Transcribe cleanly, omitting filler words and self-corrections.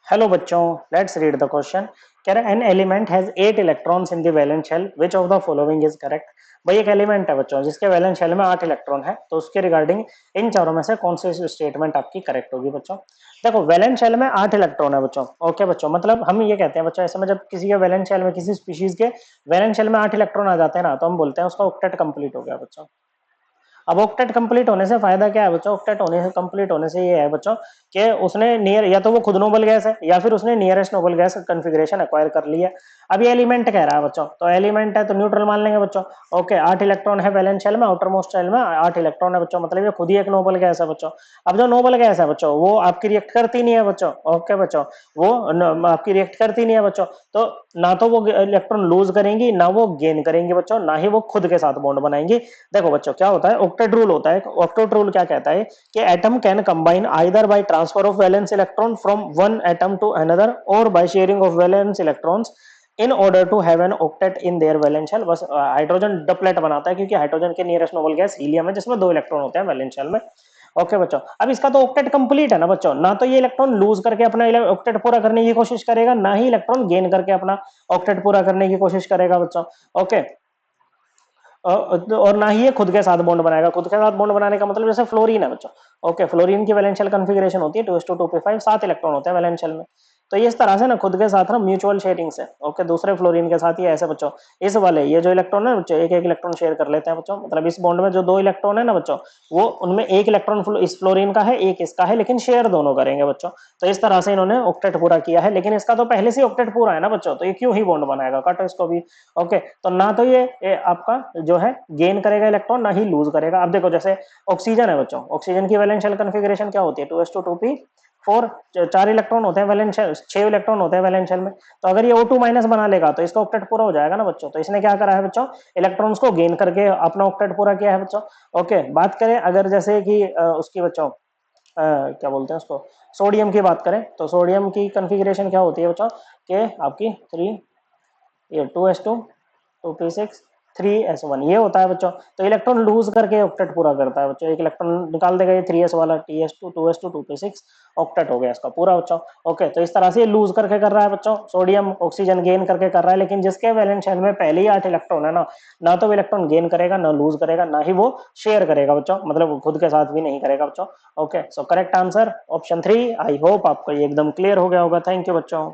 Hello बच्चों, let's read the question. कह रहा है an element has 8 electrons in the valence shell, which of the following is correct. भाई एक element है बच्चों जिसके वैलेंस शेल में 8 इलेक्ट्रॉन है, तो उसके रिगार्डिंग इन चारों में से कौन सी स्टेटमेंट आपकी करेक्ट होगी बच्चों। देखो वैलेंस शेल में 8 इलेक्ट्रॉन है बच्चों। ओके बच्चों, मतलब हम ये कहते हैं बच्चों, ऐसे में जब किसी के वैलेंस शेल में किसी स्पीशीज के वैलेंस शेल में 8 इलेक्ट्रॉन आ जाते हैं ना, तो हम बोलते हैं उसका ऑक्टेट कंप्लीट हो गया बच्चों। अब ऑक्टेट कंप्लीट होने से फायदा क्या है बच्चों, ऑक्टेट होने से कंप्लीट होने से ये है बच्चों कि उसने नियर, या तो वो खुद नोबल गैस है या फिर उसने nearest noble gas configuration acquire कर लिया। अब ये एलिमेंट कह रहा है बच्चों, तो एलिमेंट है तो न्यूट्रल मान लेंगे बच्चों। ओके, 8 इलेक्ट्रॉन है वैलेंस शेल में, आउटर मोस्ट शेल में 8 इलेक्ट्रॉन है बच्चों, मतलब ये खुद ही एक नोबल गैस है बच्चों। अब जो नोबल गैस है बच्चों वो आपकी रिएक्ट करती नहीं है बच्चों। ओके बच्चों, वो आपकी रिएक्ट करती नहीं है बच्चों, तो ना तो वो इलेक्ट्रॉन लूज करेंगी, ना वो गेन करेंगी बच्चों, ना ही वो खुद के साथ बॉन्ड बनाएंगी। देखो बच्चों क्या होता है, ऑक्टेट रूल होता है। ऑक्टेट रूल क्या कहता है कि atom can combine either by transfer of valence electron from one atom to another और by sharing of valence electrons in order to have an octet in their valence shell. बस hydrogen doublet बनाता है क्योंकि hydrogen के nearest noble gas helium है जिसमें 2 electron होते हैं वैलेंस शेल में। ओके बच्चों, अब इसका तो ऑक्टेट कंप्लीट है ना बच्चों, ना तो ये इलेक्ट्रॉन लूज करके अपना ऑक्टेट पूरा करने की कोशिश करेगा, ना ही इलेक्ट्रॉन गेन करके अपना ऑक्टेट पूरा करने की कोशिश करेगा बच्चों। ओके, और ना ही ये खुद के साथ बॉन्ड बनाएगा। खुद के साथ बॉन्ड बनाने का मतलब जैसे फ्लोरीन है बच्चों। ओके, फ्लोरीन की वैलेंशियल कॉन्फ़िगरेशन होती है 2s2 2p5, 7 इलेक्ट्रॉन होते हैं वैलेंशियल में। तो ये इस तरह से ना खुद के साथ ना म्यूचुअल शेयरिंग से, ओके, दूसरे फ्लोरीन के साथ ही ऐसे बच्चों। इस वाले ये जो इलेक्ट्रॉन है बच्चों, एक एक इलेक्ट्रॉन शेयर कर लेते हैं बच्चों, मतलब इस बॉन्ड में जो 2 इलेक्ट्रॉन है ना बच्चों, वो उनमें एक इलेक्ट्रॉन इस फ्लोरीन का है, एक इसका है, लेकिन शेयर दोनों करेंगे बच्चों। तो इस तरह से इन्होंने ऑक्टेट पूरा किया है, लेकिन इसका तो पहले से ऑक्टेट पूरा है ना बच्चों, तो ये क्यों ही बॉन्ड बनाएगा, काटो इसको भी। ओके, तो ना तो ये आपका जो है गेन करेगा इलेक्ट्रॉन, ना ही लूज करेगा। अब देखो जैसे ऑक्सीजन है बच्चों, ऑक्सीजन की वैलेंशियल कॉन्फ़िगरेशन क्या होती है, 2s2 2p4, 4 इलेक्ट्रॉन होते हैं वैलेंशियल, 6 इलेक्ट्रॉन होते हैं वैलेंशियल में। तो अगर ये O2 माइनस बना लेगा तो इसका ऑक्टेट पूरा हो जाएगा ना बच्चों। तो इसने क्या करा है बच्चों, इलेक्ट्रॉन्स को गेन करके अपना ऑक्टेट पूरा किया है बच्चों। ओके, बात करें अगर जैसे कि उसकी बच्चों क्या बोलते हैं उसको, सोडियम की बात करें, तो सोडियम की कॉन्फ़िगरेशन क्या होती है बच्चों कि आपकी 3, ये 2s2 2p6 3s1 ये होता है बच्चों। तो इलेक्ट्रॉन लूज करके ऑक्टेट पूरा करता है बच्चों, एक इलेक्ट्रॉन निकाल देगा ये 3s वाला, ts2 2s2 2p6 ऑक्टेट हो गया इसका पूरा बच्चों। ओके, तो इस तरह से लूज करके कर रहा है बच्चों, सोडियम ऑक्सीजन गेन करके कर रहा है, लेकिन जिसके वैलेंस शेल में पहले ही 8 इलेक्ट्रॉन है ना, ना तो वो इलेक्ट्रॉन गेन करेगा, ना लूज करेगा, ना ही वो शेयर करेगा बच्चों, मतलब खुद के साथ भी नहीं करेगा बच्चों। Okay, so correct answer option 3। I hope आपको ये एकदम क्लियर हो गया होगा। थैंक यू बच्चों।